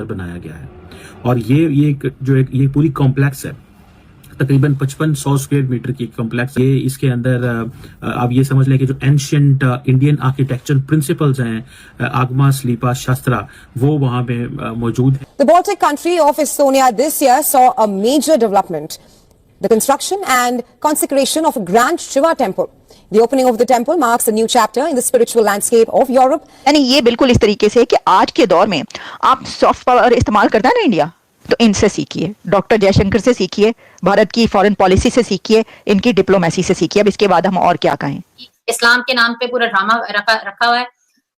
बनाया गया है। और ये पूरी कॉम्प्लेक्स है, तकरीबन 5500 स्क्वायर मीटर की कॉम्प्लेक्स। ये इसके अंदर आप ये समझ लें कि जो एंशियंट इंडियन आर्किटेक्चरल प्रिंसिपल्स हैं, आगमा स्लीपा शास्त्रा, वो वहां पे मौजूद है। The Baltic country of Estonia this year saw a major development: the construction and consecration of a grand Shiva temple. The opening of the temple marks a new chapter in the spiritual landscape of Europe. यानी ये बिल्कुल इस तरीके से कि आज के दौर में आप सॉफ्ट पावर इस्तेमाल करता है ना इंडिया, तो इनसे सीखिए, डॉक्टर जयशंकर से सीखिए, भारत की फॉरेन पॉलिसी से सीखिए, इनकी डिप्लोमेसी से सीखिए। अब इसके बाद हम और क्या कहें। इस्लाम के नाम पे पूरा ड्रामा रखा हुआ है,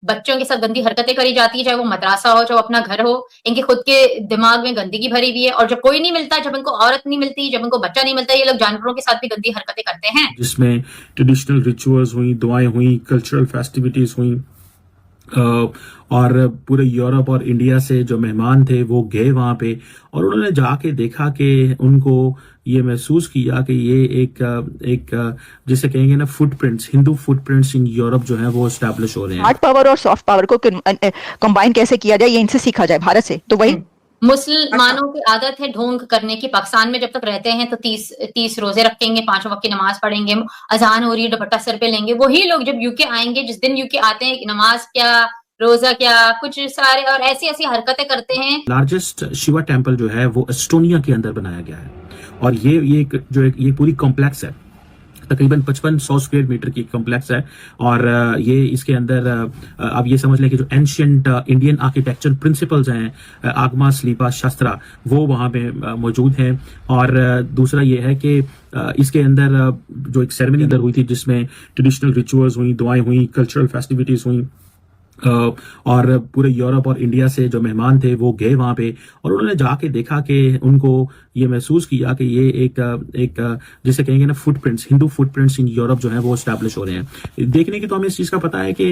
बच्चों के साथ गंदी हरकतें करी जाती है, चाहे वो मदरसा हो चाहे वो अपना घर हो, इनके खुद के दिमाग में गंदगी भरी हुई है। और जब कोई नहीं मिलता, जब इनको औरत नहीं मिलती, जब इनको बच्चा नहीं मिलता, ये लोग जानवरों के साथ भी गंदी हरकतें करते हैं, जिसमें ट्रेडिशनल रिचुअल्स हुई, दुआएं हुई, कल्चरल फेस्टिविटीज हुई, और पूरे यूरोप और इंडिया से जो मेहमान थे वो गए वहां पे, और उन्होंने जाके देखा कि उनको ये महसूस किया कि ये एक जिसे कहेंगे ना footprints, Hindu footprints in Europe जो है वो एस्टैब्लिश हो रहे हैं। हार्ड पावर और सॉफ्ट पावर को कंबाइन कैसे किया जाए, ये इनसे सीखा जाए भारत से। तो वही मुसलमानों की आदत है ढोंग करने की। पाकिस्तान में जब तक रहते हैं तो 30 रोजे रखेंगे, 5 वक्त की नमाज पढ़ेंगे, अजान हो रही है दुपट्टा सर पे लेंगे। वही लोग जब यूके आएंगे, जिस दिन यूके आते हैं, नमाज क्या, रोजा क्या, कुछ सारे और ऐसी ऐसी हरकतें करते हैं। लार्जेस्ट शिवा टेम्पल जो है वो एस्टोनिया के अंदर बनाया गया है, और ये पूरी कॉम्प्लेक्स है, तकरीबन 5500 स्क्वायर मीटर की कॉम्प्लेक्स है। और ये इसके अंदर आप ये समझ लें कि जो एंशियंट इंडियन आर्किटेक्चरल प्रिंसिपल्स हैं, आगमा स्लीपा शास्त्रा, वो वहां पे मौजूद हैं। और दूसरा ये है कि इसके अंदर जो एक सेरेमनी अंदर हुई थी जिसमें ट्रेडिशनल रिचुअल्स हुई, दुआएं हुई, कल्चरल फेस्टिविटीज हुई, और पूरे यूरोप और इंडिया से जो मेहमान थे वो गए वहां पे, और उन्होंने जाके देखा कि उनको ये महसूस किया कि ये एक जिसे कहेंगे ना footprints, Hindu footprints in Europe जो है वो एस्टैब्लिश हो रहे हैं। देखने की तो हमें इस चीज का पता है कि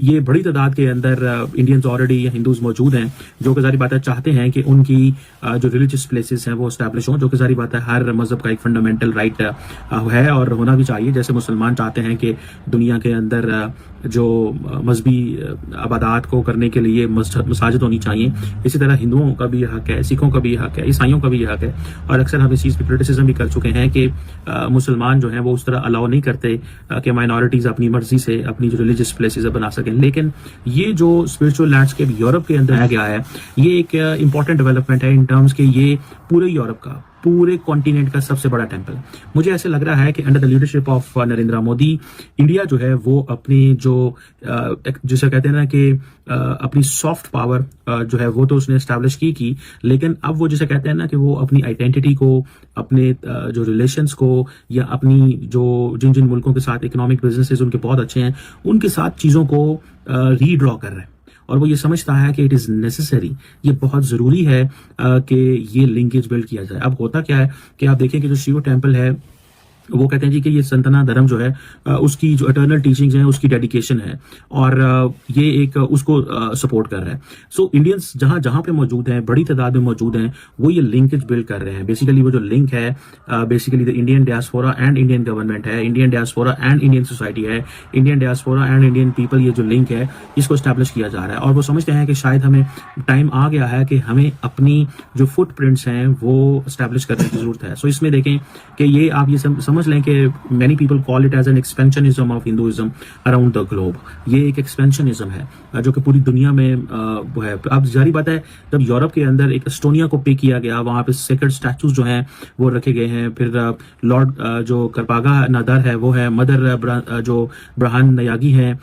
ये बड़ी तादाद के अंदर इंडियन्स ऑलरेडी हिंदूज मौजूद हैं, जो कि सारी बात है चाहते हैं कि उनकी जो रिलीजियस प्लेसेस हैं वो एस्टैब्लिश हों, जो कि सारी बात है हर मजहब का एक फंडामेंटल राइट है और होना भी चाहिए। जैसे मुसलमान चाहते हैं कि दुनिया के अंदर जो मजहबी इबादत को करने के लिए मसाजिद होनी चाहिए, इसी तरह हिंदुओं का भी हक है, सिखों का भी हक है, ईसाइयों का भी हक है। और अक्सर हम इस चीज़ की क्रिटिसिज्म भी कर चुके हैं कि मुसलमान जो हैं वो उस तरह अलाउ नहीं करते कि माइनॉरिटीज़ अपनी मर्जी से अपनी जो रिलीजियस प्लेसेस बना सकें। लेकिन ये जो स्पिरिचुअल लैंडस्केप यूरोप के अंदर आ गया है, ये एक इंपॉर्टेंट डेवलपमेंट है इन टर्म्स के ये पूरे यूरोप का, पूरे कॉन्टिनेंट का सबसे बड़ा टेंपल। मुझे ऐसे लग रहा है कि under the leadership of Narendra Modi, India जो है वो अपनी जो जिसे कहते हैं ना कि अपनी सॉफ्ट पावर जो है वो तो उसने एस्टैब्लिश की, लेकिन अब वो जिसे कहते हैं ना कि वो अपनी आइडेंटिटी को, अपने जो रिलेशंस को, या अपनी जो जिन मुल्कों के साथ इकोनॉमिक बिजनेसेस उनके बहुत अच्छे हैं, उनके साथ चीज़ों को रीड्रॉ कर रहे हैं। और वो ये समझता है कि इट इज़ नेसेसरी, ये बहुत ज़रूरी है कि ये लिंकेज बिल्ड किया जाए। अब होता क्या है कि आप देखें कि जो शिव टेम्पल है वो कहते हैं जी कि ये सनातन धर्म जो है उसकी जो इटर्नल टीचिंग्स हैं उसकी डेडिकेशन है, और ये एक उसको सपोर्ट कर रहा है। सो इंडियंस जहां जहां पे मौजूद हैं, बड़ी तादाद में मौजूद हैं, वो ये लिंकेज बिल्ड कर रहे हैं। बेसिकली वो जो लिंक है basically the Indian diaspora and Indian government है, Indian diaspora and Indian society है, Indian diaspora and Indian people, ये जो लिंक है इसको स्टैब्लिश किया जा रहा है। और वो समझते हैं कि शायद हमें टाइम आ गया है कि हमें अपनी जो फुटप्रिंट्स हैं वो स्टैब्लिश करने की जरूरत है। सो इसमें देखें कि ये आप ये समझ लें कि many people call it as an expansionism of Hinduism around the globe। ये एक एक्सपेंशनिज्म है जो कि पूरी दुनिया में वो है। अब जारी बात है, जब यूरोप के अंदर एक एस्टोनिया को पे किया गया, वहां पे सेक्रेड स्टैचूज जो हैं वो रखे गए हैं। फिर लॉर्ड जो करपागा नादर है वो है, मदर जो ब्रहान नयागी हैं,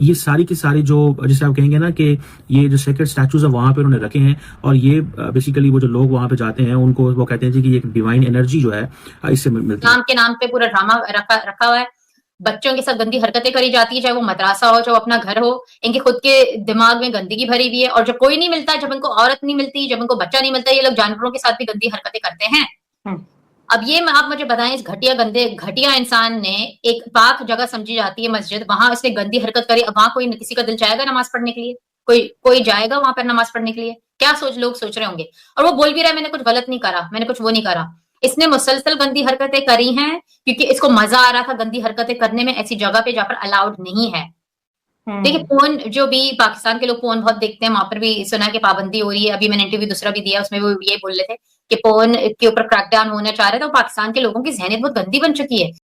ये सारी की सारी जो जिसे आप कहेंगे ना कि ये जो सेक्रेड स्टैचूज है वहां पे उन्होंने रखे हैं। और ये बेसिकली वो जो लोग वहां पे जाते हैं उनको वो कहते हैं जी कि एक डिवाइन एनर्जी जो है इससे मिलती है। नाम के नाम पे पूरा ड्रामा रखा हुआ है, बच्चों के साथ गंदी हरकतें करी जाती है, चाहे वो मदरसा हो चाहे वो अपना घर हो, इनके खुद के दिमाग में गंदगी भरी हुई है। और जब कोई नहीं मिलता, जब इनको औरत नहीं मिलती, जब इनको बच्चा नहीं मिलता, ये लोग जानवरों के साथ भी गंदी हरकतें करते हैं। अब ये आप मुझे बताएं, इस घटिया इंसान ने एक पाक जगह समझी जाती है मस्जिद, वहां उसने गंदी हरकत करी। अब वहां कोई किसी का दिल जाएगा नमाज पढ़ने के लिए? कोई जाएगा वहां पर नमाज पढ़ने के लिए? क्या लोग सोच रहे होंगे? और वो बोल भी रहा है मैंने कुछ गलत नहीं करा, मैंने कुछ वो नहीं करा। इसने मुसलसल गंदी हरकतें करी हैं क्योंकि इसको मजा आ रहा था गंदी हरकतें करने में ऐसी जगह पे जहां पर अलाउड नहीं है। देखिए फोन जो भी पाकिस्तान के लोग फोन बहुत देखते हैं, वहां पर भी सुना कि पाबंदी हो रही है। अभी मैंने इंटरव्यू दूसरा भी दिया, उसमें वो ये बोल रहे थे कि फोन के ऊपर क्रैकडाउन होना चाह रहे थे। तो पाकिस्तान के लोगों की जहनियत बहुत गंदी बन चुकी है।